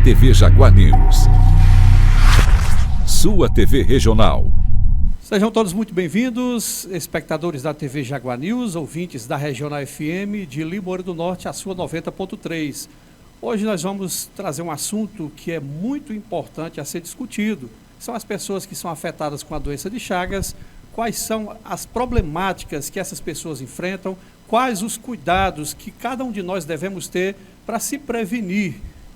TV Jaguar News, sua TV regional. Sejam todos muito bem-vindos, espectadores da TV Jaguar News, ouvintes da Regional FM de Limoeiro do Norte, a sua 90.3. Hoje nós vamos trazer um assunto que é muito importante a ser discutido. São as pessoas que são afetadas com a doença de Chagas, quais são as problemáticas que essas pessoas enfrentam, quais os cuidados que cada um de nós devemos ter para se prevenir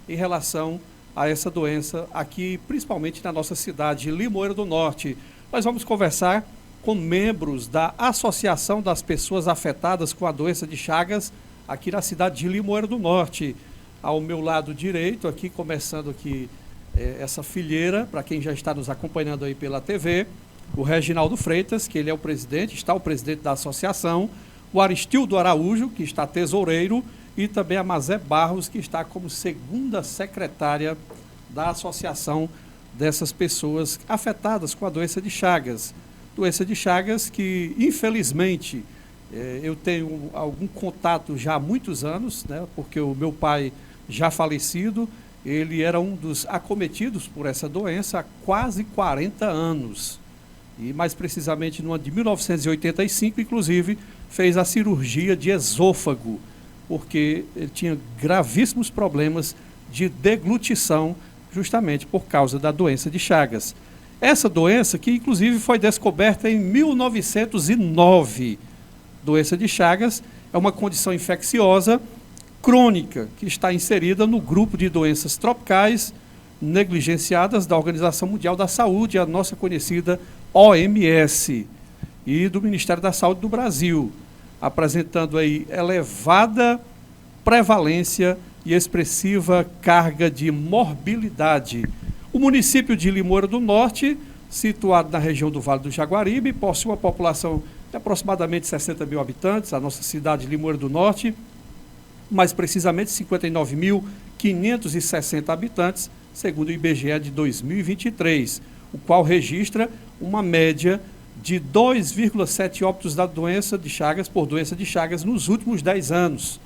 em relação a essa doença aqui, principalmente na nossa cidade de Limoeiro do Norte. Nós vamos conversar com membros da Associação das Pessoas Afetadas com a Doença de Chagas, aqui na cidade de Limoeiro do Norte. Ao meu lado direito, aqui começando aqui essa fileira, para quem já está nos acompanhando aí pela TV, o Reginaldo Freitas, que ele é o presidente, está o presidente da associação, o Aristildo Araújo, que está tesoureiro, e também a Mazé Barros, que está como segunda secretária da associação dessas pessoas afetadas com a doença de Chagas. Doença de Chagas que, infelizmente, eu tenho algum contato já há muitos anos, né, porque o meu pai, já falecido, ele era um dos acometidos por essa doença há quase 40 anos. E mais precisamente no ano de 1985, inclusive, fez a cirurgia de esôfago, porque ele tinha gravíssimos problemas de deglutição, justamente por causa da doença de Chagas. Essa doença que, inclusive, foi descoberta em 1909. Doença de Chagas é uma condição infecciosa crônica que está inserida no grupo de doenças tropicais negligenciadas da Organização Mundial da Saúde, a nossa conhecida OMS, e do Ministério da Saúde do Brasil, apresentando aí elevada prevalência e expressiva carga de morbilidade. O município de Limoeiro do Norte, situado na região do Vale do Jaguaribe, possui uma população de aproximadamente 60 mil habitantes, a nossa cidade de Limoeiro do Norte, mais precisamente 59.560 habitantes, segundo o IBGE de 2023, o qual registra uma média de 2,7 óbitos da doença de Chagas por doença de Chagas nos últimos 10 anos.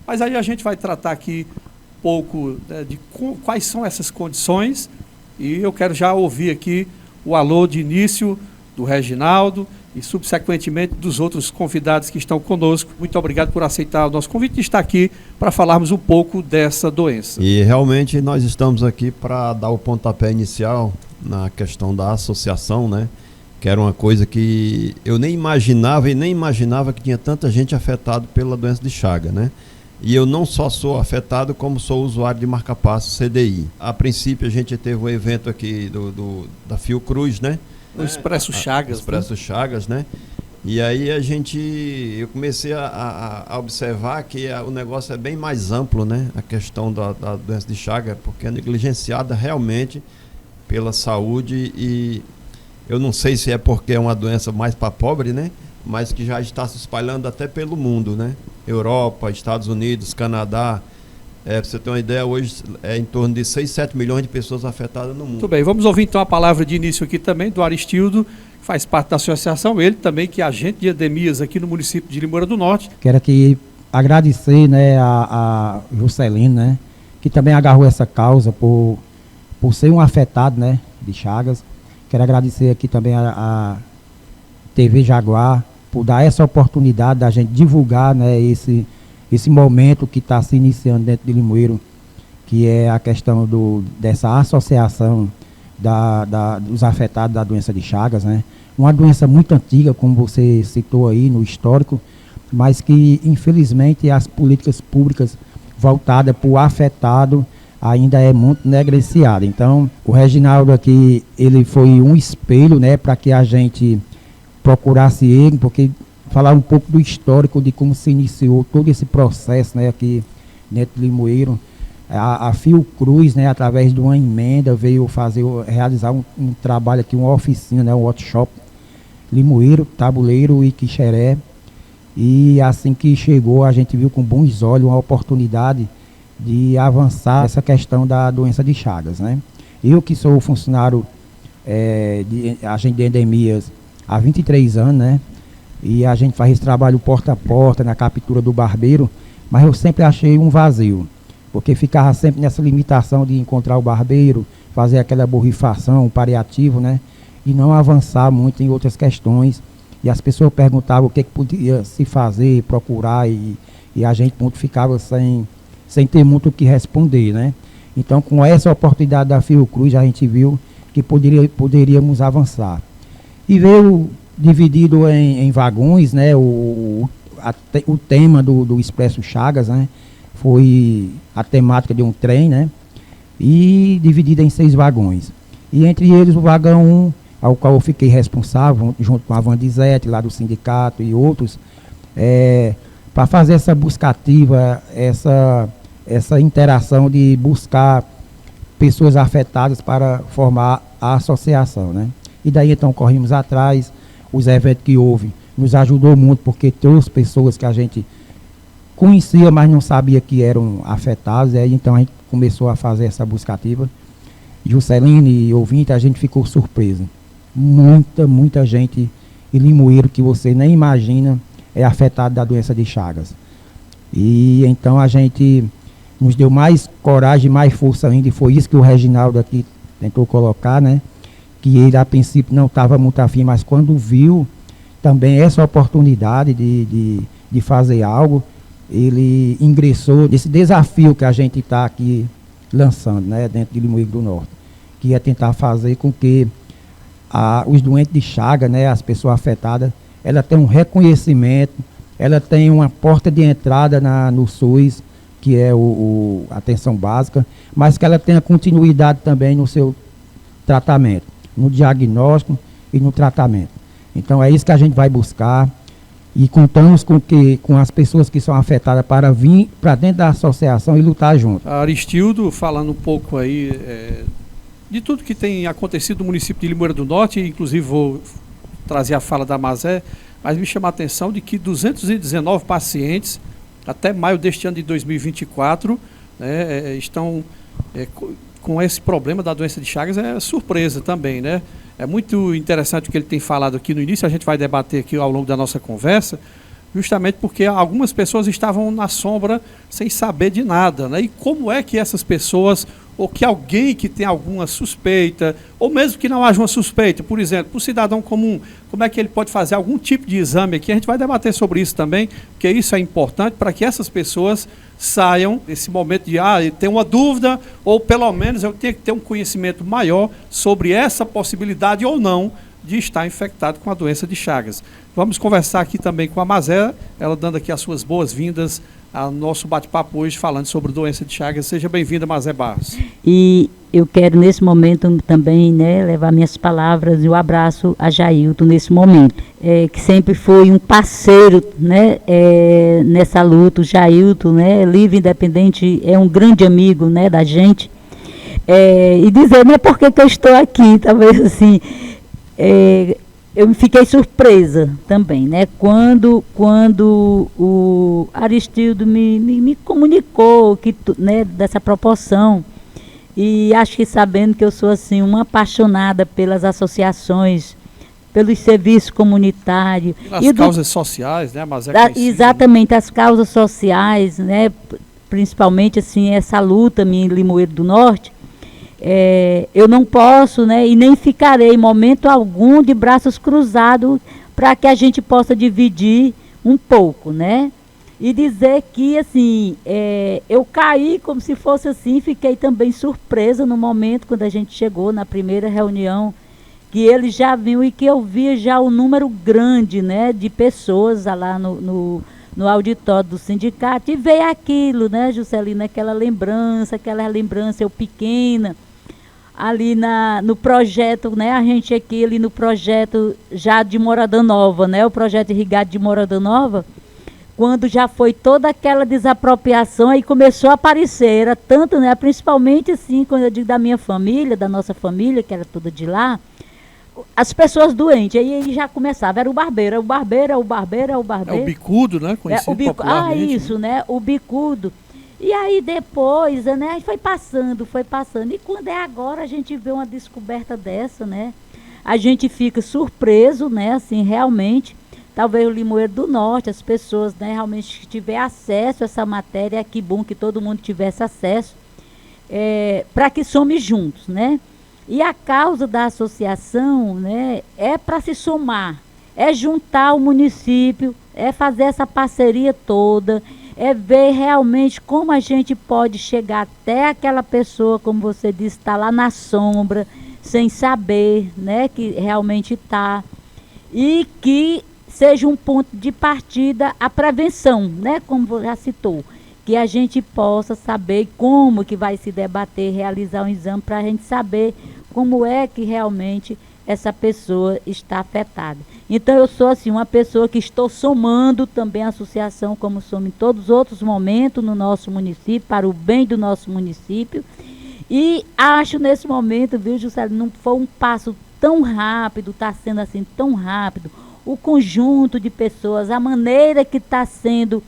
Mas aí a gente vai tratar aqui um pouco de quais são essas condições, e eu quero já ouvir aqui o alô de início do Reginaldo e, subsequentemente, dos outros convidados que estão conosco. Muito obrigado por aceitar o nosso convite e estar aqui para falarmos um pouco dessa doença. E realmente nós estamos aqui para dar o pontapé inicial na questão da associação, né? Que era uma coisa que eu nem imaginava que tinha tanta gente afetada pela doença de Chagas, né? E eu não só sou afetado, como sou usuário de marca-passo CDI. A princípio a gente teve um evento aqui da Fiocruz, né? O Expresso Chagas. Expresso Chagas, né? E aí eu comecei a observar que o negócio é bem mais amplo, né? A questão da doença de Chagas, porque é negligenciada realmente pela saúde, e eu não sei se é porque é uma doença mais para pobre, né? Mas que já está se espalhando até pelo mundo, né? Europa, Estados Unidos, Canadá. Para você ter uma ideia, hoje é em torno de 6, 7 milhões de pessoas afetadas no mundo. Muito bem, vamos ouvir então a palavra de início aqui também do Aristildo, que faz parte da associação, ele também que é agente de endemias aqui no município de Limoeiro do Norte. Quero aqui agradecer, né, a Juscelino, né, que também agarrou essa causa por ser um afetado, né, de Chagas. Quero agradecer aqui também a TV Jaguar por dar essa oportunidade da gente divulgar, né, esse momento que está se iniciando dentro de Limoeiro, que é a questão dessa associação dos afetados da doença de Chagas, né? Uma doença muito antiga, como você citou aí no histórico, mas que infelizmente as políticas públicas voltadas para o afetado ainda é muito negligenciada. Então, o Reginaldo aqui, ele foi um espelho, né, para que a gente procurasse ele, porque falar um pouco do histórico de como se iniciou todo esse processo, né, aqui dentro de Limoeiro. A Fiocruz, né, através de uma emenda, veio realizar um trabalho aqui, uma oficina, né, um workshop, Limoeiro, Tabuleiro e Quixeré. E assim que chegou, a gente viu com bons olhos uma oportunidade de avançar essa questão da doença de Chagas, né? Eu que sou funcionário de agente de endemias há 23 anos, né? E a gente faz esse trabalho porta a porta, na captura do barbeiro, mas eu sempre achei um vazio. porque ficava sempre nessa limitação de encontrar o barbeiro, fazer aquela borrifação, paliativo, né? E não avançar muito em outras questões. E as pessoas perguntavam o que podia se fazer, procurar, e a gente muito ficava sem ter muito o que responder, né? Então, com essa oportunidade da Fiocruz, a gente viu que poderíamos avançar. E veio dividido em vagões, né? O tema do Expresso Chagas, né? Foi a temática de um trem, né? E dividida em 6 vagões. E entre eles o vagão 1, ao qual eu fiquei responsável, junto com a Vandizete, lá do sindicato e outros, para fazer essa busca ativa, essa interação de buscar pessoas afetadas para formar a associação, né? E daí então corrimos atrás, os eventos que houve nos ajudou muito, porque trouxe pessoas que a gente conhecia, mas não sabia que eram afetadas, e aí então a gente começou a fazer essa busca ativa. Jusceline e ouvinte, a gente ficou surpreso. Muita gente em Limoeiro que você nem imagina é afetado da doença de Chagas. E então a gente nos deu mais coragem, mais força ainda, e foi isso que o Reginaldo aqui tentou colocar, né? Que ele a princípio não estava muito afim, mas quando viu também essa oportunidade de fazer algo, ele ingressou nesse desafio que a gente está aqui lançando, né, dentro de Limoeiro do Norte, que é tentar fazer com que os doentes de Chagas, né, as pessoas afetadas, ela tem um reconhecimento, ela tem uma porta de entrada no SUS, que é a atenção básica, mas que ela tenha continuidade também no seu tratamento, no diagnóstico e no tratamento. Então é isso que a gente vai buscar, e contamos com as pessoas que são afetadas para vir para dentro da associação e lutar junto. Aristildo, falando um pouco aí de tudo que tem acontecido no município de Limoeiro do Norte, inclusive vou trazer a fala da Mazé, mas me chama a atenção de que 219 pacientes, até maio deste ano de 2024, né, estão com esse problema da doença de Chagas. É surpresa também, né? É muito interessante o que ele tem falado aqui no início, a gente vai debater aqui ao longo da nossa conversa, justamente porque algumas pessoas estavam na sombra sem saber de nada, né? E como é que essas pessoas, ou que alguém que tem alguma suspeita, ou mesmo que não haja uma suspeita, por exemplo, para o cidadão comum, como é que ele pode fazer algum tipo de exame aqui? A gente vai debater sobre isso também, porque isso é importante para que essas pessoas saiam desse momento de, tem uma dúvida, ou pelo menos eu tenho que ter um conhecimento maior sobre essa possibilidade ou não de estar infectado com a doença de Chagas. Vamos conversar aqui também com a Mazé, ela dando aqui as suas boas-vindas ao nosso bate-papo hoje, falando sobre doença de Chagas. Seja bem-vinda, Mazé Barros. E eu quero, nesse momento, também, né, levar minhas palavras e o abraço a Jailton, nesse momento, que sempre foi um parceiro, né, nessa luta. O Jailton, né, livre, independente, é um grande amigo, né, da gente. E dizer, né, por que eu estou aqui, talvez assim, eu fiquei surpresa também, né? Quando o Aristildo me comunicou que, né, dessa proporção, e acho que sabendo que eu sou assim uma apaixonada pelas associações, pelos serviços comunitários. As causas sociais, né? Mas exatamente, as causas sociais, né? Principalmente assim, essa luta minha em Limoeiro do Norte. Eu não posso, né, e nem ficarei em momento algum de braços cruzados para que a gente possa dividir um pouco, né? E dizer que, assim, eu caí como se fosse assim, fiquei também surpresa no momento quando a gente chegou na primeira reunião, que eles já viam e que eu via já o número grande, né, de pessoas lá no auditório do sindicato, e veio aquilo, né, Juscelina, aquela lembrança eu pequena, ali no projeto, né, a gente aqui ali no projeto já de Morada Nova, né, o projeto irrigado de Morada Nova, quando já foi toda aquela desapropriação, aí começou a aparecer, era tanto, né, principalmente assim, quando eu digo da minha família, da nossa família, que era toda de lá, as pessoas doentes, aí já começava, era o barbeiro. É o bicudo, né, conhecido popularmente. Isso, né, o bicudo. E aí depois, né, aí foi passando. E quando é agora a gente vê uma descoberta dessa, né, a gente fica surpreso, né, assim, realmente, talvez o Limoeiro do Norte, as pessoas, né, realmente tiver acesso a essa matéria, que bom que todo mundo tivesse acesso, para que some juntos, né? E a causa da associação, né, é para se somar, é juntar o município, é fazer essa parceria toda, é ver realmente como a gente pode chegar até aquela pessoa, como você disse, está lá na sombra, sem saber, né, que realmente está, e que seja um ponto de partida a prevenção, né, como já citou, que a gente possa saber como que vai se debater, realizar um exame para a gente saber como é que realmente essa pessoa está afetada. Então eu sou assim uma pessoa que estou somando também a associação, como somo em todos os outros momentos no nosso município, para o bem do nosso município. E acho nesse momento, viu, Juscelino, não foi um passo tão rápido, está sendo assim tão rápido, o conjunto de pessoas, a maneira que está sendo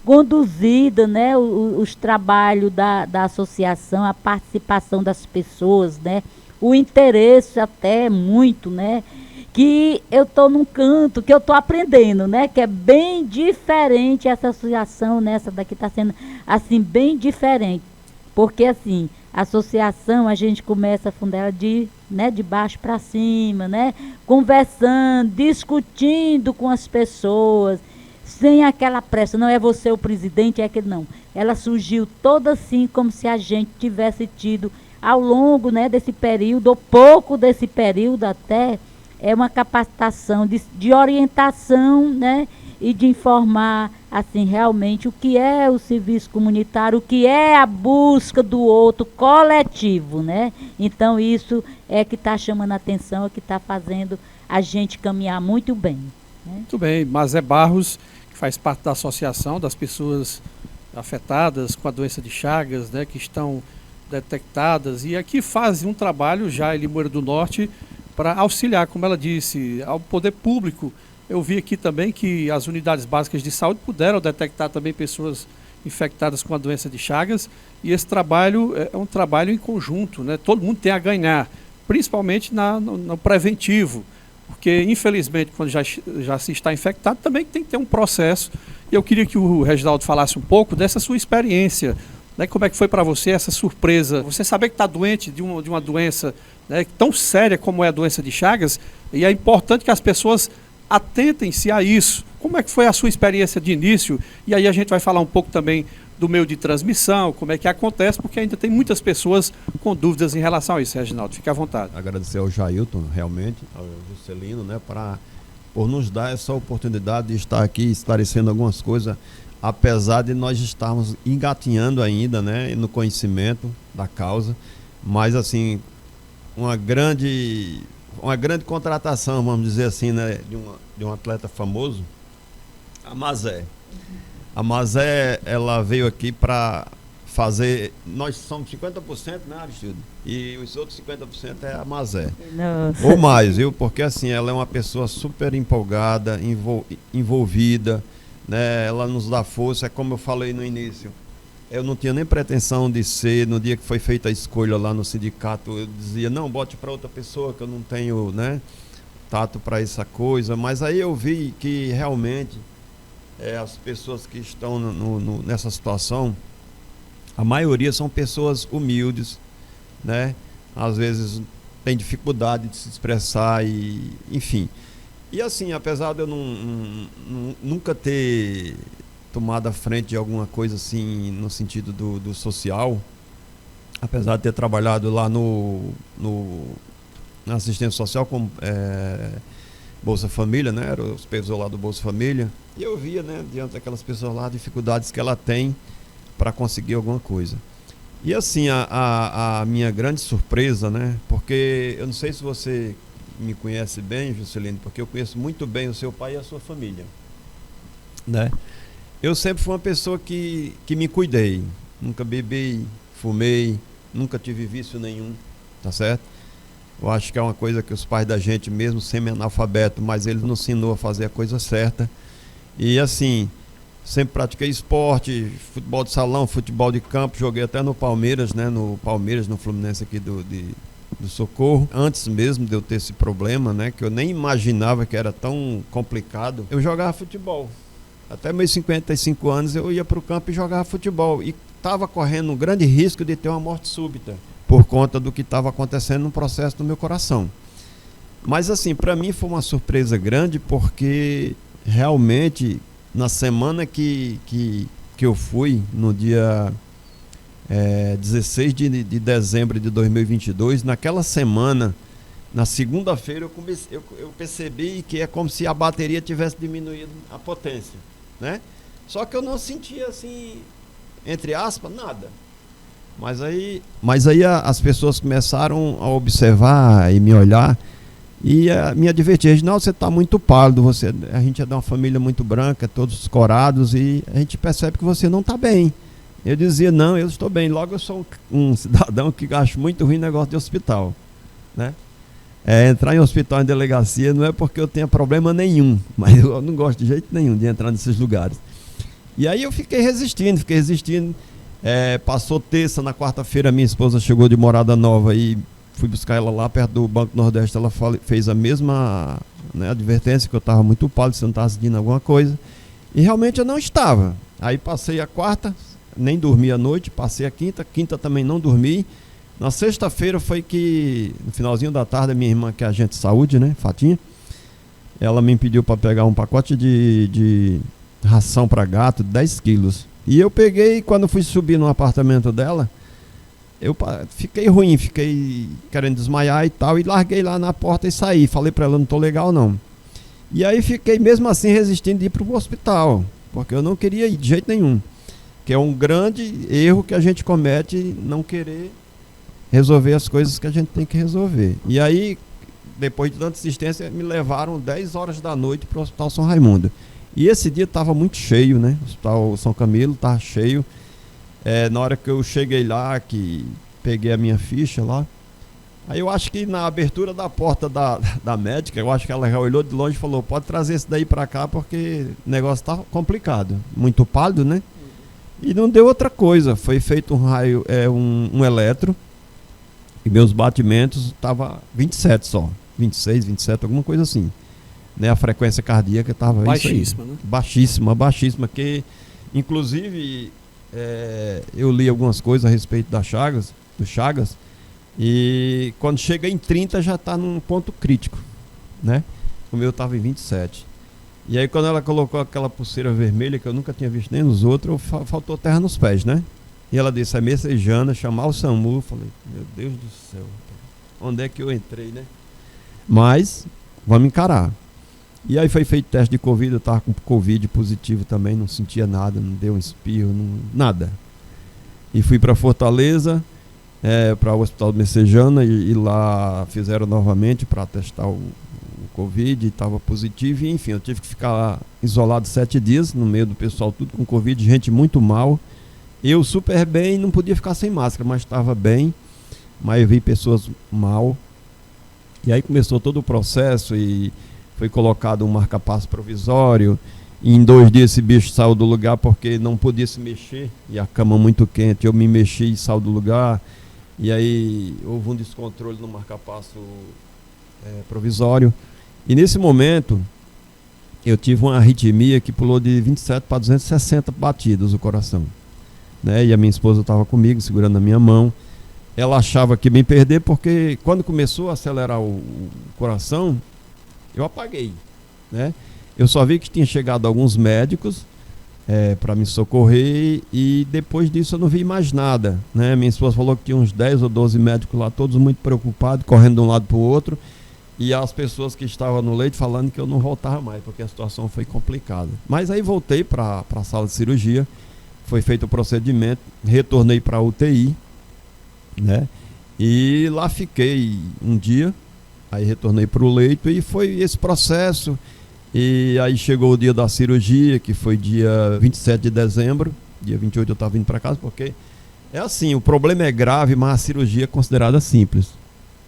conduzida, né, os trabalhos da associação, a participação das pessoas, né, o interesse até muito, né, que eu estou num canto, que eu estou aprendendo, né, que é bem diferente essa associação, né, essa daqui está sendo, assim, bem diferente, porque, assim, a associação, a gente começa a fundar ela de baixo para cima, né, conversando, discutindo com as pessoas, sem aquela pressa, não é você o presidente, é aquele não. Ela surgiu toda assim, como se a gente tivesse tido, ao longo, né, desse período, ou pouco desse período até, uma capacitação de orientação, né, e de informar, assim, realmente o que é o serviço comunitário, o que é a busca do outro coletivo, né? Então, isso é que está chamando a atenção, é que está fazendo a gente caminhar muito bem. Né? Muito bem, Mazé Barros, faz parte da associação das pessoas afetadas com a doença de Chagas, né, que estão detectadas, e aqui faz um trabalho já em Limoeiro do Norte para auxiliar, como ela disse, ao poder público. Eu vi aqui também que as unidades básicas de saúde puderam detectar também pessoas infectadas com a doença de Chagas, e esse trabalho é um trabalho em conjunto, né? Todo mundo tem a ganhar, principalmente no preventivo, porque infelizmente quando já se está infectado também tem que ter um processo. E eu queria que o Reginaldo falasse um pouco dessa sua experiência, né? Como é que foi para você essa surpresa, você saber que está doente de uma doença, né, tão séria como é a doença de Chagas, e é importante que as pessoas atentem-se a isso. Como é que foi a sua experiência de início? E aí a gente vai falar um pouco também do meio de transmissão, como é que acontece, porque ainda tem muitas pessoas com dúvidas em relação a isso, Reginaldo. Fique à vontade. Agradecer ao Jailton, realmente, ao Juscelino, né, por nos dar essa oportunidade de estar aqui esclarecendo algumas coisas, apesar de nós estarmos engatinhando ainda, né, no conhecimento da causa, mas assim, uma grande contratação, vamos dizer assim, né, de um atleta famoso, a Mazé. A Mazé, ela veio aqui para fazer, nós somos 50%, né, Aristildo? E os outros 50% é a Mazé. Nossa. Ou mais, viu? Porque assim, ela é uma pessoa super empolgada, envolvida, né? Ela nos dá força, é como eu falei no início. Eu não tinha nem pretensão de ser, no dia que foi feita a escolha lá no sindicato, eu dizia, não, bote para outra pessoa que eu não tenho, né, tato para essa coisa. Mas aí eu vi que realmente as pessoas que estão nessa situação, a maioria são pessoas humildes, né? Às vezes tem dificuldade de se expressar, e enfim. E assim, apesar de eu nunca ter tomado a frente de alguma coisa assim no sentido do social, apesar de ter trabalhado lá na assistência social como Bolsa Família, né? Era o supervisor lá do Bolsa Família, e eu via, né, diante daquelas pessoas lá, dificuldades que ela tem para conseguir alguma coisa. E assim, a minha grande surpresa, né, porque eu não sei se você me conhece bem, Juscelino, porque eu conheço muito bem o seu pai e a sua família, né? Eu sempre fui uma pessoa que me cuidei, nunca bebi, fumei, nunca tive vício nenhum, tá certo? Eu acho que é uma coisa que os pais da gente, mesmo semi-analfabeto, mas eles nos ensinou a fazer a coisa certa. E assim, sempre pratiquei esporte, futebol de salão, futebol de campo, joguei até no Palmeiras, né? No Palmeiras, no Fluminense aqui do socorro. Antes mesmo de eu ter esse problema, né, que eu nem imaginava que era tão complicado, eu jogava futebol. Até meus 55 anos eu ia para o campo e jogava futebol. E estava correndo um grande risco de ter uma morte súbita, por conta do que estava acontecendo no processo do meu coração. Mas assim, para mim foi uma surpresa grande, porque realmente na semana que eu fui, no dia 16 de dezembro de 2022, naquela semana, na segunda-feira, eu percebi que é como se a bateria tivesse diminuído a potência, né? Só que eu não sentia assim, entre aspas, nada. Mas aí as pessoas começaram a observar e me olhar e me advertir: Reginaldo, você está muito pálido, a gente é de uma família muito branca, todos corados, e a gente percebe que você não está bem. Eu dizia: não, eu estou bem. Logo, eu sou um cidadão que acho muito ruim negócio de hospital, né? Entrar em hospital, em delegacia, não é porque eu tenha problema nenhum, mas eu não gosto de jeito nenhum de entrar nesses lugares. E aí eu fiquei resistindo. Passou terça, na quarta-feira minha esposa chegou de Morada Nova e fui buscar ela lá perto do Banco Nordeste. Ela fez a mesma, né, advertência, que eu estava muito pálido, se eu não estava sentindo alguma coisa. E realmente eu não estava. Aí passei a quarta, nem dormi à noite, passei a quinta também não dormi. Na sexta-feira foi que, no finalzinho da tarde, a minha irmã, que é agente de saúde, né, Fatinha, ela me pediu para pegar um pacote de ração para gato, 10 quilos. E eu peguei, quando fui subir no apartamento dela, eu fiquei ruim, fiquei querendo desmaiar e tal, e larguei lá na porta e saí. Falei para ela: não tô legal não. E aí fiquei mesmo assim resistindo de ir pro hospital, porque eu não queria ir de jeito nenhum. Que é um grande erro que a gente comete, não querer resolver as coisas que a gente tem que resolver. E aí, depois de tanta insistência, me levaram 10 horas da noite para o Hospital São Raimundo. E esse dia estava muito cheio, né? O Hospital São Camilo estava cheio. Na hora que eu cheguei lá, que peguei a minha ficha lá, aí eu acho que na abertura da porta da médica, eu acho que ela já olhou de longe e falou: pode trazer esse daí para cá, porque o negócio está complicado. Muito pálido, né? E não deu outra coisa. Foi feito um raio, um eletro, e meus batimentos estavam 27 só. 26, 27, alguma coisa assim. Né? A frequência cardíaca estava baixíssima, né? Baixíssima, que inclusive eu li algumas coisas a respeito do Chagas, e quando chega em 30 já está num ponto crítico, né? O meu estava em 27. E aí quando ela colocou aquela pulseira vermelha, que eu nunca tinha visto nem nos outros, faltou terra nos pés, né? E ela disse: é messejana, chamar o SAMU. Eu falei: meu Deus do céu, onde é que eu entrei, né? Mas vamos encarar. E aí foi feito teste de Covid, eu estava com Covid positivo também, não sentia nada, não deu um espirro, nada. E fui para Fortaleza, para o Hospital de Messejana, e lá fizeram novamente para testar o Covid, estava positivo, e enfim, eu tive que ficar isolado 7 dias, no meio do pessoal tudo com Covid, gente muito mal. Eu super bem, não podia ficar sem máscara, mas estava bem, mas eu vi pessoas mal. E aí começou todo o processo e foi colocado um marca-passo provisório. E em 2 dias esse bicho saiu do lugar porque não podia se mexer, e a cama muito quente, eu me mexi e saiu do lugar. E aí houve um descontrole no marca-passo provisório. E nesse momento eu tive uma arritmia que pulou de 27 para 260 batidas o coração, né? E a minha esposa estava comigo, segurando a minha mão. Ela achava que ia me perder, porque quando começou a acelerar o coração, eu apaguei, né? Eu só vi que tinha chegado alguns médicos para me socorrer, e depois disso eu não vi mais nada, né? Minha esposa falou que tinha uns 10 ou 12 médicos lá, todos muito preocupados, correndo de um lado para o outro, e as pessoas que estavam no leito falando que eu não voltava mais, porque a situação foi complicada. Mas aí voltei para a sala de cirurgia, foi feito o procedimento, retornei para a UTI, né? E lá fiquei um dia, aí retornei para o leito, e foi esse processo. E aí chegou o dia da cirurgia, que foi dia 27 de dezembro, dia 28 eu estava vindo para casa, porque é assim, o problema é grave, mas a cirurgia é considerada simples,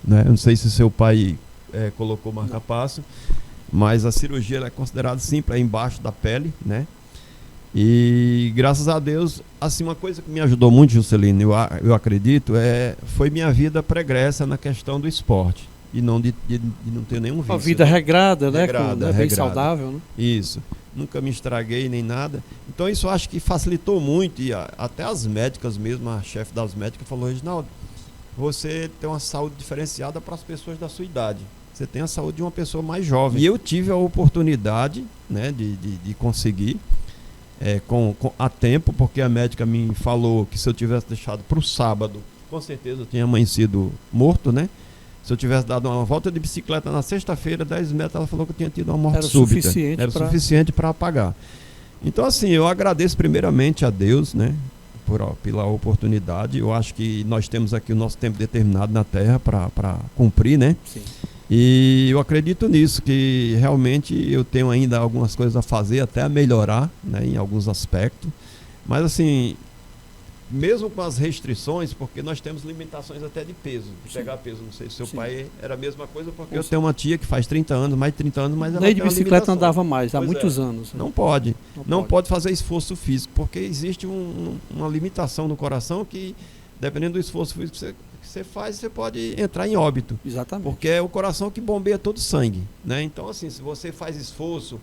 né? Eu não sei se seu pai colocou marca-passo, mas a cirurgia é considerada simples, é embaixo da pele, né? E graças a Deus, assim, uma coisa que me ajudou muito, Juscelino, eu acredito, foi minha vida pregressa na questão do esporte. E não de não ter nenhum vício. Uma vida regrada, né? Regrada, Bem regrada. saudável, né? Isso. Nunca me estraguei nem nada. Então isso eu acho que facilitou muito. E até as médicas mesmo, a chefe das médicas falou: Reginaldo, você tem uma saúde diferenciada para as pessoas da sua idade. Você tem a saúde de uma pessoa mais jovem. E eu tive a oportunidade, né, de conseguir a tempo, porque a médica me falou que se eu tivesse deixado para o sábado, com certeza eu tinha amanhecido morto, né? Se eu tivesse dado uma volta de bicicleta na sexta-feira, 10 metros, ela falou que eu tinha tido uma morte súbita. Era suficiente para apagar. Então, assim, eu agradeço primeiramente a Deus, né, pela oportunidade. Eu acho que nós temos aqui o nosso tempo determinado na Terra para cumprir, né? Sim. E eu acredito nisso, que realmente eu tenho ainda algumas coisas a fazer, até a melhorar, né, em alguns aspectos. Mas, assim, mesmo com as restrições, porque nós temos limitações até de peso, de pegar peso. Não sei se seu pai era a mesma coisa, porque eu tenho uma tia que faz 30 anos, mais de 30 anos, mas ela nem tem de uma bicicleta limitação. andava mais, há Pois muitos anos. Não pode. Não pode fazer esforço físico, porque existe uma limitação no coração que, dependendo do esforço físico que você faz, você pode entrar em óbito. Exatamente. Porque é o coração que bombeia todo o sangue, né? Então, assim, se você faz esforço,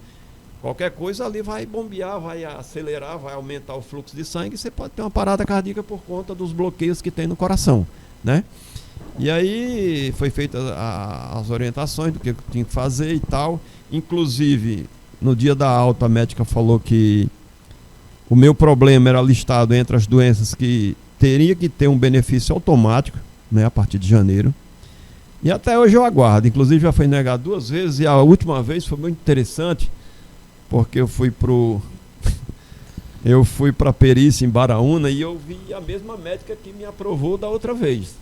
qualquer coisa ali vai bombear, vai acelerar, vai aumentar o fluxo de sangue, e você pode ter uma parada cardíaca por conta dos bloqueios que tem no coração, né? E aí foi feitas as orientações do que eu tinha que fazer e tal. Inclusive, no dia da alta, a médica falou que o meu problema era listado entre as doenças que teria que ter um benefício automático, né, a partir de janeiro. E até hoje eu aguardo. Inclusive já foi negado 2 vezes, e a última vez foi muito interessante, porque eu fui para perícia em Baraúna e eu vi a mesma médica que me aprovou da outra vez.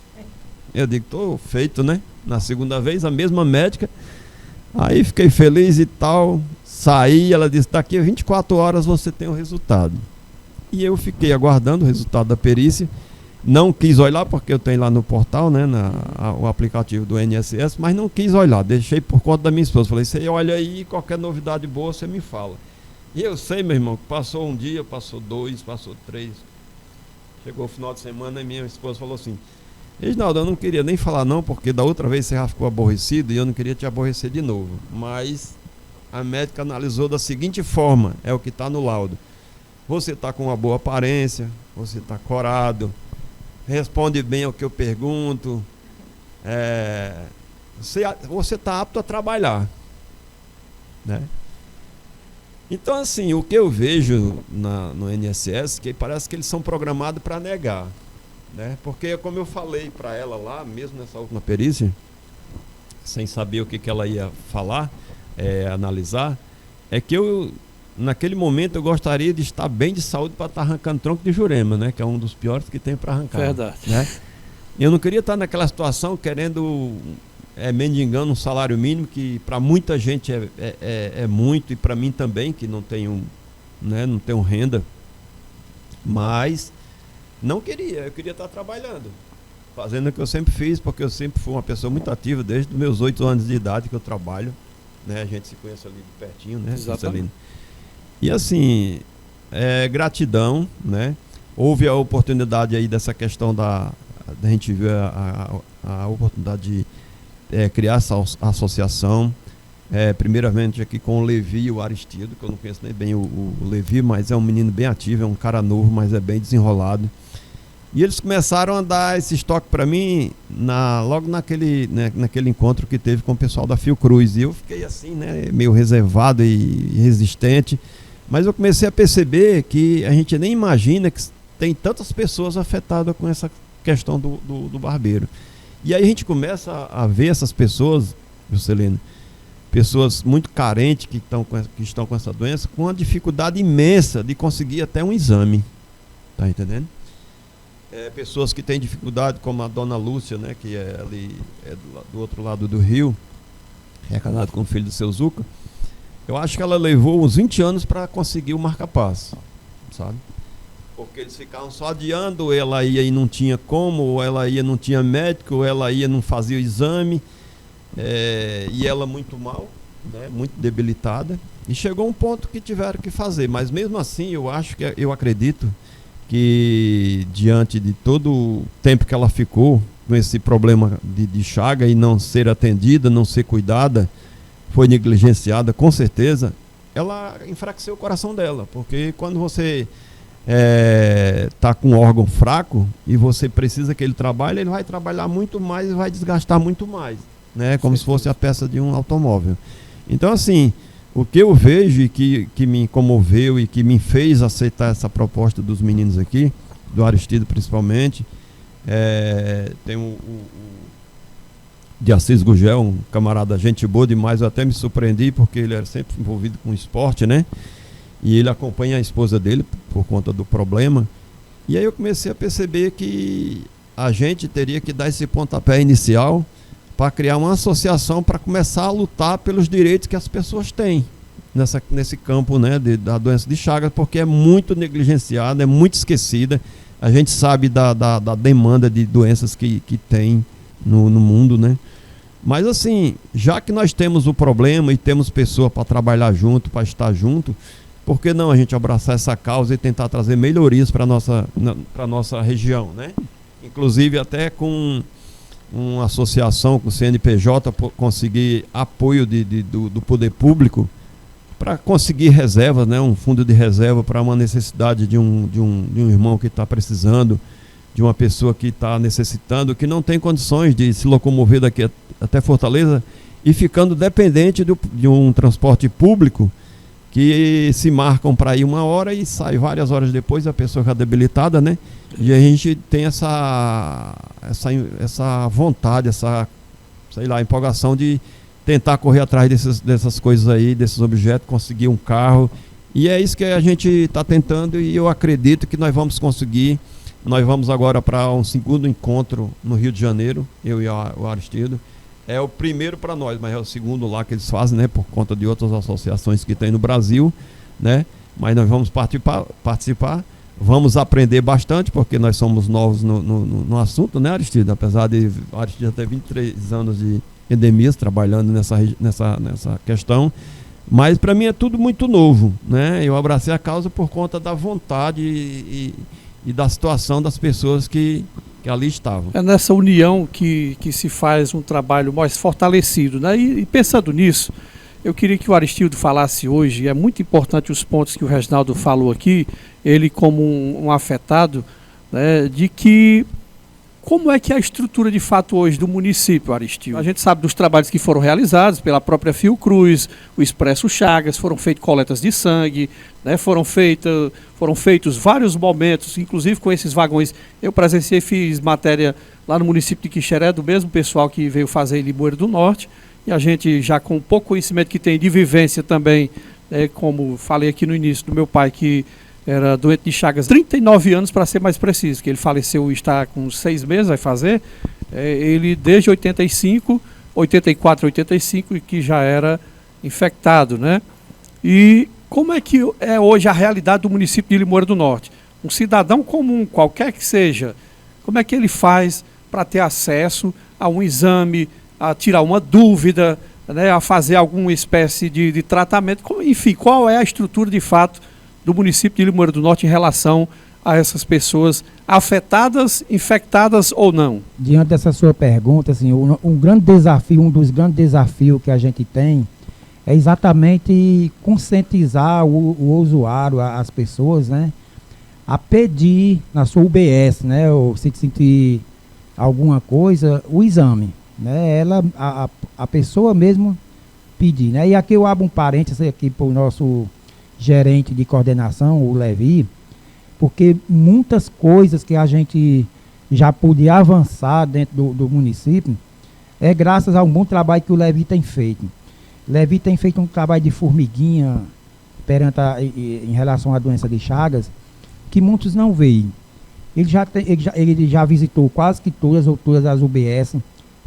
Eu digo, tô feito, né? Na segunda vez, a mesma médica. Aí fiquei feliz e tal. Saí, ela disse, daqui a 24 horas você tem o resultado. E eu fiquei aguardando o resultado da perícia. Não quis olhar, porque eu tenho lá no portal, né, o aplicativo do INSS, mas não quis olhar, deixei por conta da minha esposa. Falei, você olha aí, qualquer novidade boa você me fala. E eu sei, meu irmão, que passou um dia, passou 2, passou 3. Chegou o final de semana e minha esposa falou assim, Reginaldo, eu não queria nem falar não, porque da outra vez você já ficou aborrecido e eu não queria te aborrecer de novo. Mas a médica analisou da seguinte forma, é o que está no laudo. Você está com uma boa aparência, você está corado, responde bem ao que eu pergunto, você está apto a trabalhar, né? Então, assim, o que eu vejo no INSS, que parece que eles são programados para negar, né? Porque, como eu falei para ela lá, mesmo nessa última perícia, sem saber o que ela ia falar, analisar, é que naquele momento eu gostaria de estar bem de saúde para estar arrancando tronco de Jurema, né? Que é um dos piores que tem para arrancar. Verdade. Né? Eu não queria estar naquela situação querendo, mendigando um salário mínimo, que para muita gente é muito, e para mim também, que não tenho renda. Mas não queria, eu queria estar trabalhando, fazendo o que eu sempre fiz, porque eu sempre fui uma pessoa muito ativa, desde os meus 8 anos de idade que eu trabalho. Né? A gente se conhece ali de pertinho, né? Exatamente. E assim, gratidão, né? Houve a oportunidade aí dessa questão da gente ver a oportunidade de criar essa associação, primeiramente aqui com o Levi e o Aristido, que eu não conheço nem bem o Levi, mas é um menino bem ativo, é um cara novo, mas é bem desenrolado. E eles começaram a dar esse estoque para mim logo naquele encontro que teve com o pessoal da Fiocruz. E eu fiquei assim, né, meio reservado e resistente. Mas eu comecei a perceber que a gente nem imagina que tem tantas pessoas afetadas com essa questão do barbeiro. E aí a gente começa a ver essas pessoas, Juscelino, pessoas muito carentes que estão com essa doença, com uma dificuldade imensa de conseguir até um exame. Tá entendendo? Pessoas que têm dificuldade, como a dona Lúcia, né, que é ali do outro lado do rio, é casada com o filho do seu Zuca. Eu acho que ela levou uns 20 anos para conseguir o marca-passo, sabe? Porque eles ficavam só adiando, ela ia e não tinha como, ou ela ia e não tinha médico, ou ela ia e não fazia o exame, e ela muito mal, né, muito debilitada, e chegou um ponto que tiveram que fazer, mas mesmo assim eu acredito que diante de todo o tempo que ela ficou com esse problema de chaga e não ser atendida, não ser cuidada, foi negligenciada, com certeza, ela enfraqueceu o coração dela, porque quando você está com um órgão fraco e você precisa que ele trabalhe, ele vai trabalhar muito mais e vai desgastar muito mais, né? Como se fosse a peça de um automóvel. Então, assim, o que eu vejo e que me comoveu e que me fez aceitar essa proposta dos meninos aqui, do Aristido principalmente, tem o de Assis Gugel, um camarada gente boa demais, eu até me surpreendi porque ele era sempre envolvido com esporte, né? E ele acompanha a esposa dele por conta do problema. E aí eu comecei a perceber que a gente teria que dar esse pontapé inicial para criar uma associação para começar a lutar pelos direitos que as pessoas têm nesse campo, né, da doença de Chagas, porque é muito negligenciada, é muito esquecida. A gente sabe da demanda de doenças que tem no mundo, né? Mas assim, já que nós temos o problema e temos pessoa para trabalhar junto, para estar junto, por que não a gente abraçar essa causa e tentar trazer melhorias para a nossa região, né? Inclusive até com uma associação com o CNPJ, conseguir apoio do poder público para conseguir reservas, né? Um fundo de reserva para uma necessidade de um irmão que está precisando, de uma pessoa que está necessitando, que não tem condições de se locomover daqui até Fortaleza e ficando dependente de um transporte público que se marcam para ir 1 hora e sai várias horas depois, a pessoa já debilitada, né? E a gente tem essa vontade, essa, sei lá, empolgação de tentar correr atrás dessas coisas aí, desses objetos, conseguir um carro. E é isso que a gente está tentando e eu acredito que nós vamos conseguir. Nós vamos agora para um segundo encontro no Rio de Janeiro, eu e o Aristido. É o primeiro para nós, mas é o segundo lá que eles fazem, né? Por conta de outras associações que tem no Brasil, né? Mas nós vamos participar, vamos aprender bastante, porque nós somos novos no assunto, né, Aristido? Apesar de o Aristido já ter 23 anos de endemias trabalhando nessa questão. Mas para mim é tudo muito novo, né? Eu abracei a causa por conta da vontade e da situação das pessoas que ali estavam. É nessa união que se faz um trabalho mais fortalecido, né? E pensando nisso, eu queria que o Aristido falasse hoje, é muito importante os pontos que o Reginaldo falou aqui, ele como um afetado, né, de que como é que é a estrutura de fato hoje do município, Aristido? A gente sabe dos trabalhos que foram realizados pela própria Fiocruz, o Expresso Chagas, foram feitas coletas de sangue, né, foram feitos vários momentos, inclusive com esses vagões. Eu presenciei, fiz matéria lá no município de Quixeré, do mesmo pessoal que veio fazer em Limoeiro do Norte, e a gente já com pouco conhecimento que tem de vivência também, como falei aqui no início, do meu pai que era doente de Chagas, 39 anos para ser mais preciso, que ele faleceu, está com 6 meses, vai fazer, ele desde 84, 85, que já era infectado, né? E como é que é hoje a realidade do município de Limoeiro do Norte? Um cidadão comum, qualquer que seja, como é que ele faz para ter acesso a um exame, a tirar uma dúvida, né, a fazer alguma espécie de tratamento? Enfim, qual é a estrutura de fato do município de Limoeiro do Norte em relação a essas pessoas afetadas, infectadas ou não? Diante dessa sua pergunta, assim, um dos grandes desafios que a gente tem é exatamente conscientizar o usuário, as pessoas, né, a pedir na sua UBS, né, ou se sentir alguma coisa, o exame, né, a pessoa mesmo pedir, né. E aqui eu abro um parênteses aqui para o nosso gerente de coordenação, o Levi, porque muitas coisas que a gente já podia avançar dentro do município é graças a um bom trabalho que o Levi tem feito. Levi tem feito um trabalho de formiguinha em relação à doença de Chagas, que muitos não veem. Ele já visitou quase que todas as UBS,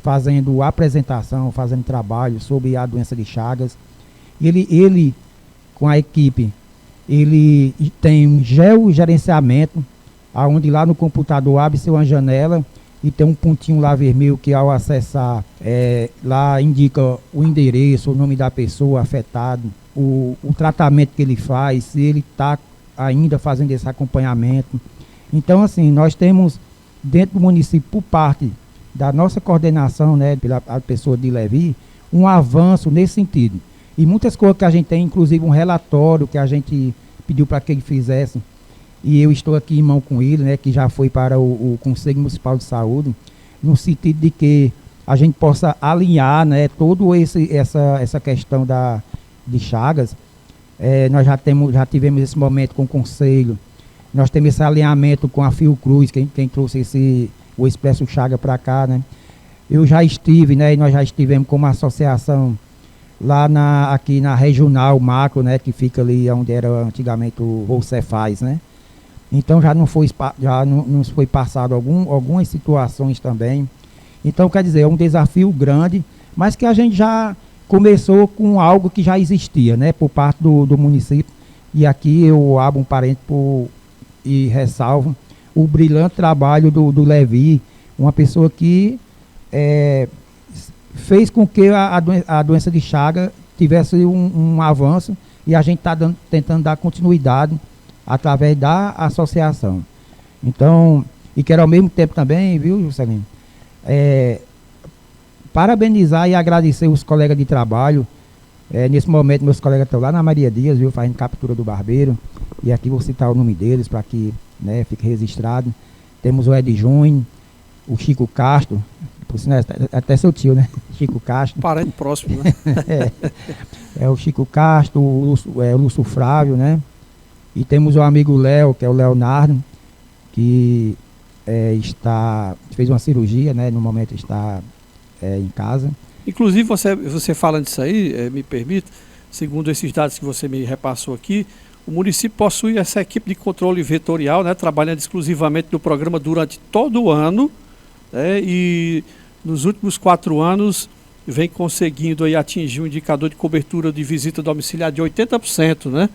fazendo apresentação, fazendo trabalho sobre a doença de Chagas. Ele com a equipe, ele tem um geogerenciamento, onde lá no computador abre-se uma janela e tem um pontinho lá vermelho que ao acessar, lá indica o endereço, o nome da pessoa afetada, o tratamento que ele faz, se ele está ainda fazendo esse acompanhamento. Então, assim, nós temos dentro do município, por parte da nossa coordenação, né, pela pessoa de Levi, um avanço nesse sentido. E muitas coisas que a gente tem, inclusive um relatório que a gente pediu para que ele fizesse, e eu estou aqui em mão com ele, né, que já foi para o Conselho Municipal de Saúde, no sentido de que a gente possa alinhar, né, todo essa questão de Chagas. Nós já tivemos esse momento com o Conselho, nós temos esse alinhamento com a Fiocruz, quem trouxe o Expresso Chaga para cá, né. Eu já estive, né, e nós já estivemos como associação lá aqui na Regional Macro, né, que fica ali onde era antigamente o Cefaz, né. Então já nos foi passado algumas situações também. Então, quer dizer, é um desafio grande, mas que a gente já começou com algo que já existia, né, por parte do município. E aqui eu abro um parênteses e ressalvo o brilhante trabalho do Levi, uma pessoa que fez com que a doença de Chagas tivesse um avanço, e a gente está tentando dar continuidade através da associação. Então, e quero ao mesmo tempo também, viu, Juscelino, parabenizar e agradecer os colegas de trabalho. Nesse momento, meus colegas estão lá na Maria Dias, viu, fazendo captura do barbeiro, e aqui vou citar o nome deles para que, né, fique registrado. Temos o Ed Júnior, o Chico Castro, por sinal, até seu tio, né? Chico Castro. Parente próximo, né? O Chico Castro, o Lúcio Flávio, né? E temos o amigo Léo, que é o Leonardo, que fez uma cirurgia, né? No momento está em casa. Inclusive, você falando disso aí, me permite, segundo esses dados que você me repassou aqui, o município possui essa equipe de controle vetorial, né? Trabalhando exclusivamente no programa durante todo o ano, né? E nos últimos 4 anos vem conseguindo aí atingir um indicador de cobertura de visita domiciliar de 80%, né?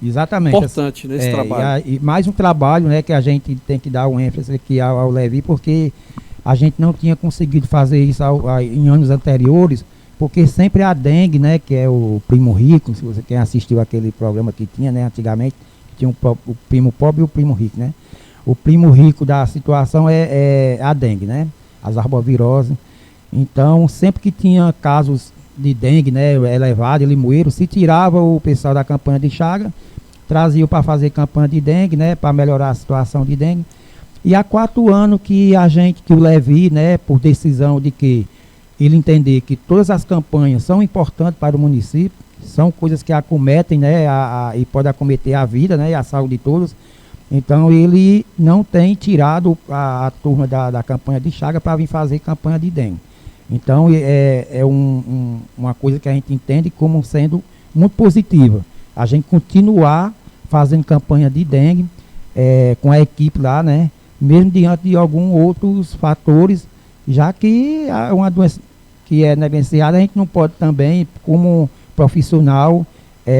Exatamente. Importante nesse trabalho. E mais um trabalho, né, que a gente tem que dar um ênfase aqui ao Levi, porque a gente não tinha conseguido fazer isso em anos anteriores, porque sempre a dengue, né, que é o primo rico, se você quem assistiu aquele programa que tinha, né, antigamente, tinha o primo pobre e o primo rico, né? O primo rico da situação é a dengue, né? As arboviroses. Então, sempre que tinha casos de dengue, né, elevado, limoeiro, se tirava o pessoal da campanha de Chagas, trazia para fazer campanha de dengue, né, para melhorar a situação de dengue. E há 4 anos que que o Levi, né, por decisão de que ele entender que todas as campanhas são importantes para o município, são coisas que acometem, né, e podem acometer a vida, né, e a saúde de todos. Então ele não tem tirado a turma da campanha de Chagas para vir fazer campanha de dengue. Então uma coisa que a gente entende como sendo muito positiva. A gente continuar fazendo campanha de dengue com a equipe lá, né? Mesmo diante de alguns outros fatores, já que é uma doença que é negligenciada, a gente não pode também, como profissional,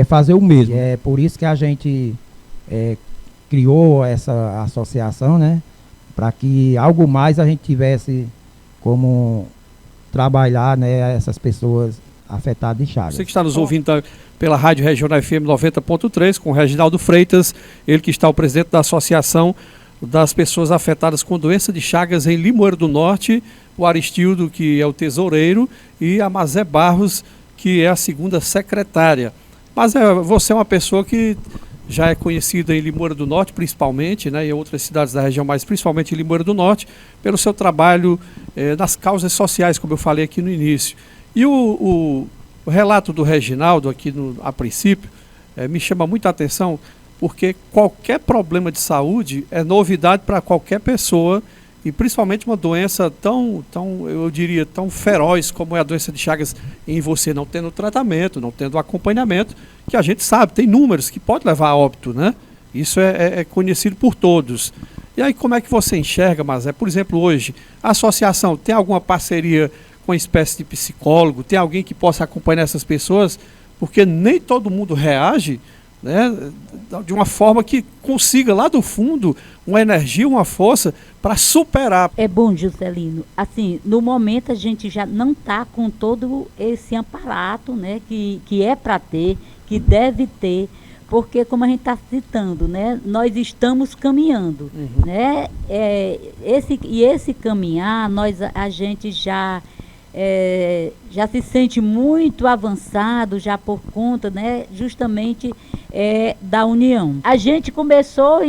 fazer o mesmo. É por isso que a gente criou essa associação, né? Para que algo mais a gente tivesse como trabalhar, né, essas pessoas afetadas de Chagas. Você que está nos ouvindo pela Rádio Regional FM 90.3, com o Reginaldo Freitas, ele que está o presidente da Associação das Pessoas Afetadas com Doença de Chagas em Limoeiro do Norte, o Aristildo, que é o tesoureiro, e a Mazé Barros, que é a segunda secretária. Mas você é uma pessoa que já é conhecida em Limoeiro do Norte, principalmente, né, e em outras cidades da região, mas principalmente em Limoeiro do Norte, pelo seu trabalho nas causas sociais, como eu falei aqui no início. E o relato do Reginaldo, aqui a princípio, me chama muita atenção, porque qualquer problema de saúde é novidade para qualquer pessoa, e principalmente uma doença eu diria, tão feroz como é a doença de Chagas, em você não tendo tratamento, não tendo acompanhamento, que a gente sabe, tem números que pode levar a óbito, né? Isso é conhecido por todos. E aí como é que você enxerga, por exemplo, hoje, a associação tem alguma parceria com uma espécie de psicólogo, tem alguém que possa acompanhar essas pessoas, porque nem todo mundo reage né, de uma forma que consiga lá do fundo uma energia, uma força para superar. É bom, Juscelino. Assim, no momento a gente já não está com todo esse aparato, né, que é para ter, que deve ter, porque como a gente está citando, né, nós estamos caminhando, né, esse caminhar, a gente já se sente muito avançado já por conta, né, justamente da união. A gente começou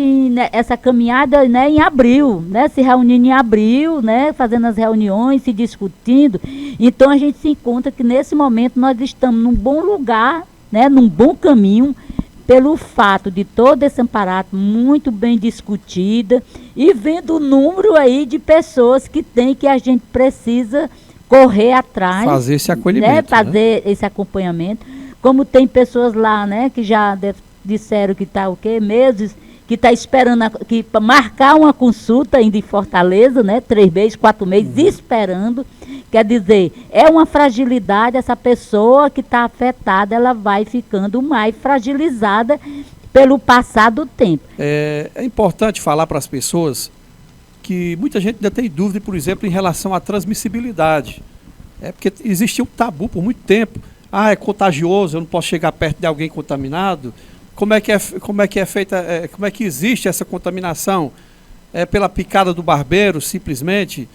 essa caminhada, né, em abril, né, se reunindo em abril, né, fazendo as reuniões, se discutindo. Então a gente se encontra que nesse momento nós estamos num bom lugar, né, num bom caminho, pelo fato de todo esse aparato muito bem discutida e vendo o número aí de pessoas que a gente precisa correr atrás, fazer esse acolhimento, né, fazer esse acompanhamento. Como tem pessoas lá, né, que já disseram que está meses, que está esperando para marcar uma consulta ainda em Fortaleza, né, 3 meses, 4 meses, esperando. Quer dizer, é uma fragilidade, essa pessoa que está afetada, ela vai ficando mais fragilizada pelo passar do tempo. É importante falar para as pessoas que muita gente ainda tem dúvida, por exemplo, em relação à transmissibilidade. Porque existia um tabu por muito tempo. É contagioso, eu não posso chegar perto de alguém contaminado. Como é que é feita, como é que existe essa contaminação? É pela picada do barbeiro, simplesmente?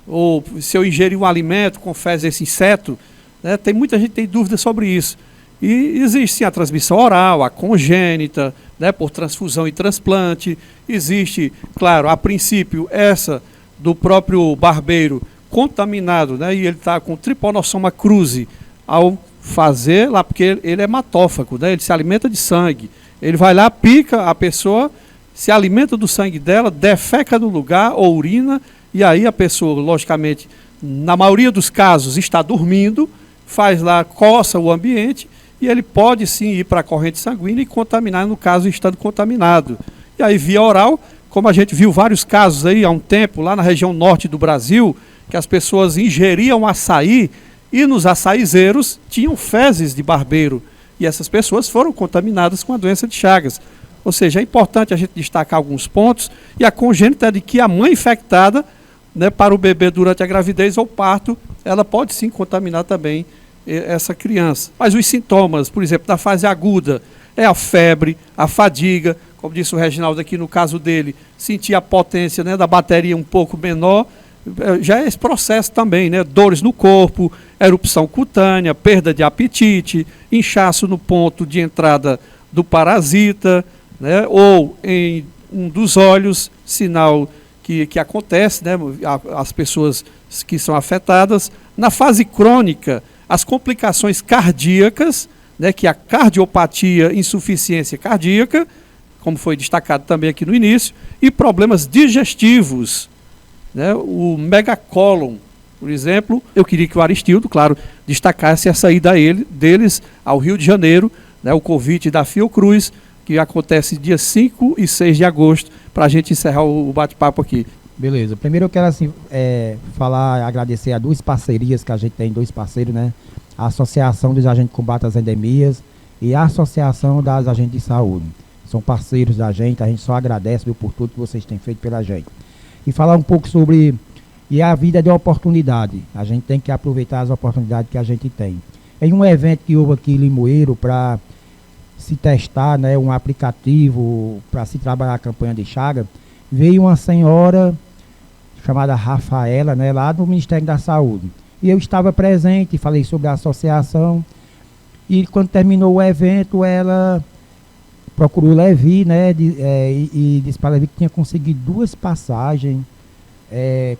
Ou se eu ingerir um alimento com fezes desse inseto? Né? Muita gente tem dúvida sobre isso. E existe sim a transmissão oral, a congênita, né, por transfusão e transplante. Existe, claro, a princípio, essa do próprio barbeiro contaminado, né, e ele está com triponossoma cruzi ao fazer lá, porque ele é hematófago, né, ele se alimenta de sangue. Ele vai lá, pica a pessoa, se alimenta do sangue dela, defeca no lugar ou urina, e aí a pessoa, logicamente, na maioria dos casos, está dormindo, faz lá, coça o ambiente, e ele pode sim ir para a corrente sanguínea e contaminar, no caso, estando contaminado. E aí, via oral, como a gente viu vários casos aí há um tempo, lá na região norte do Brasil, que as pessoas ingeriam açaí e nos açaizeiros tinham fezes de barbeiro. E essas pessoas foram contaminadas com a doença de Chagas. Ou seja, é importante a gente destacar alguns pontos. E a congênita é de que a mãe infectada, né, para o bebê durante a gravidez ou parto, ela pode sim contaminar também essa criança. Mas os sintomas, por exemplo, da fase aguda, é a febre, a fadiga, como disse o Reginaldo aqui no caso dele, sentir a potência, né, da bateria um pouco menor, já é esse processo também, né, dores no corpo, erupção cutânea, perda de apetite, inchaço no ponto de entrada do parasita, né, ou em um dos olhos, sinal que acontece, né, as pessoas que são afetadas. Na fase crônica, as complicações cardíacas, né, que é a cardiopatia, insuficiência cardíaca, como foi destacado também aqui no início, e problemas digestivos, né, o megacólon, por exemplo. Eu queria que o Aristildo, claro, destacasse essa ida deles ao Rio de Janeiro, né, o convite da Fiocruz, que acontece dia 5 e 6 de agosto, para a gente encerrar o bate-papo aqui. Beleza. Primeiro eu quero assim, agradecer a 2 parcerias que a gente tem, 2 parceiros, né? A Associação dos Agentes de Combate às Endemias e a Associação das Agentes de Saúde. São parceiros da gente, a gente só agradece, viu, por tudo que vocês têm feito pela gente. E falar um pouco sobre... E a vida de oportunidade. A gente tem que aproveitar as oportunidades que a gente tem. Em um evento que houve aqui em Limoeiro para se testar, né, um aplicativo para se trabalhar a campanha de Chagas, veio uma senhora chamada Rafaela, né, lá do Ministério da Saúde. E eu estava presente, falei sobre a associação. E quando terminou o evento, ela procurou Levi, né, e disse para Levi que tinha conseguido 2 passagens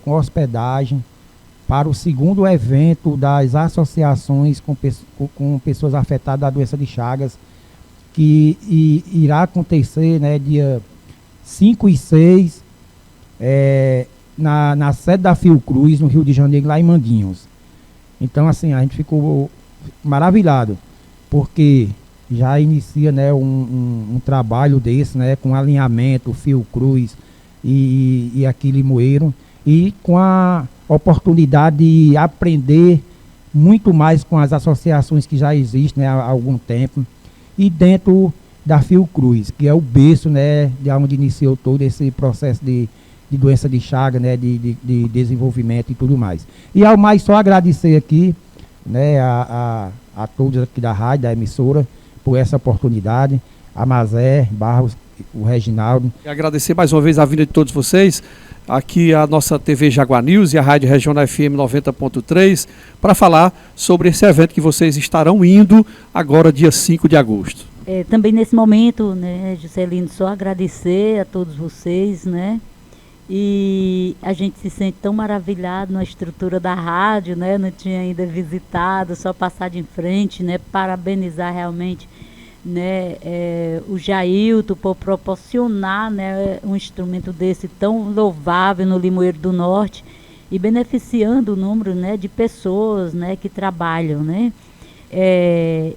com hospedagem para o segundo evento das associações com pessoas afetadas da doença de Chagas, que irá acontecer, né, dia 5 e 6, na sede da Fiocruz, no Rio de Janeiro, lá em Manguinhos. Então, assim, a gente ficou maravilhado, porque já inicia, né, um trabalho desse, né, com alinhamento, Fiocruz e aqui Limoeiro, e com a oportunidade de aprender muito mais com as associações que já existem, né, há algum tempo. E dentro da Fiocruz, que é o berço, né, de onde iniciou todo esse processo de doença de Chagas, né, de desenvolvimento e tudo mais. E ao mais só agradecer aqui, né, a todos aqui da rádio, da emissora, por essa oportunidade, a Mazé, Barros, o Reginaldo. E agradecer mais uma vez a vinda de todos vocês, aqui a nossa TV Jaguar News e a Rádio Regional FM 90.3, para falar sobre esse evento que vocês estarão indo agora, dia 5 de agosto. Também nesse momento, né, Juscelino, só agradecer a todos vocês, né? E a gente se sente tão maravilhado na estrutura da rádio, né? Não tinha ainda visitado, só passado em frente, né? Parabenizar realmente, né, o Jailton por proporcionar, né, um instrumento desse tão louvável no Limoeiro do Norte e beneficiando o número, né, de pessoas, né, que trabalham, né?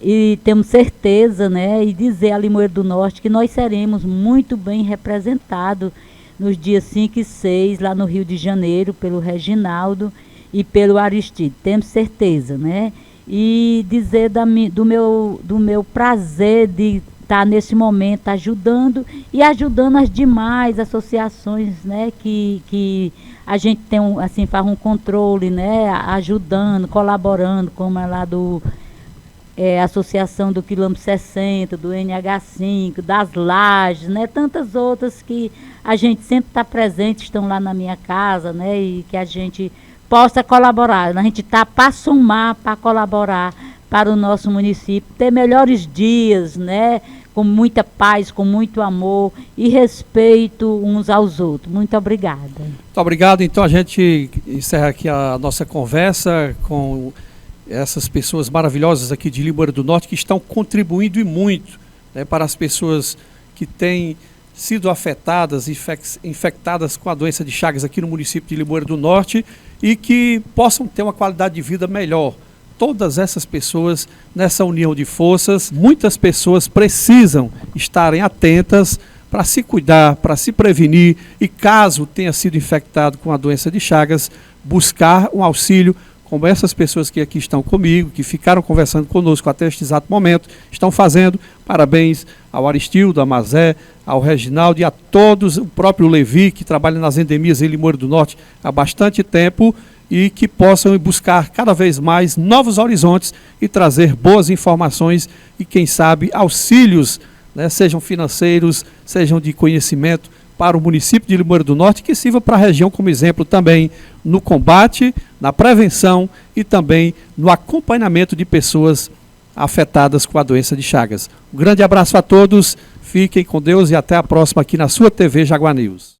E temos certeza, né, e dizer a Limoeiro do Norte que nós seremos muito bem representados nos dias 5 e 6, lá no Rio de Janeiro, pelo Reginaldo e pelo Aristide. Temos certeza, né? E dizer do meu prazer de estar nesse momento ajudando e ajudando as demais associações, né? Que a gente tem, assim, faz um controle, né? Ajudando, colaborando, como é lá do... Associação do Quilômetro 60, do NH5, das Lajes, né? Tantas outras que a gente sempre está presente, estão lá na minha casa, né? E que a gente possa colaborar. A gente está para somar, para colaborar para o nosso município, ter melhores dias, né? Com muita paz, com muito amor e respeito uns aos outros. Muito obrigada. Muito obrigado. Então a gente encerra aqui a nossa conversa com essas pessoas maravilhosas aqui de Limoeiro do Norte que estão contribuindo e muito, né, para as pessoas que têm sido afetadas, infectadas com a doença de Chagas aqui no município de Limoeiro do Norte e que possam ter uma qualidade de vida melhor. Todas essas pessoas nessa união de forças, muitas pessoas precisam estarem atentas para se cuidar, para se prevenir e, caso tenha sido infectado com a doença de Chagas, buscar um auxílio, como essas pessoas que aqui estão comigo, que ficaram conversando conosco até este exato momento, estão fazendo. Parabéns ao Aristildo, a Mazé, ao Reginaldo e a todos, o próprio Levi, que trabalha nas endemias em Limoeiro do Norte há bastante tempo e que possam buscar cada vez mais novos horizontes e trazer boas informações e, quem sabe, auxílios, né, sejam financeiros, sejam de conhecimento, para o município de Limoeiro do Norte, que sirva para a região como exemplo também no combate, na prevenção e também no acompanhamento de pessoas afetadas com a doença de Chagas. Um grande abraço a todos, fiquem com Deus e até a próxima aqui na sua TV Jaguar News.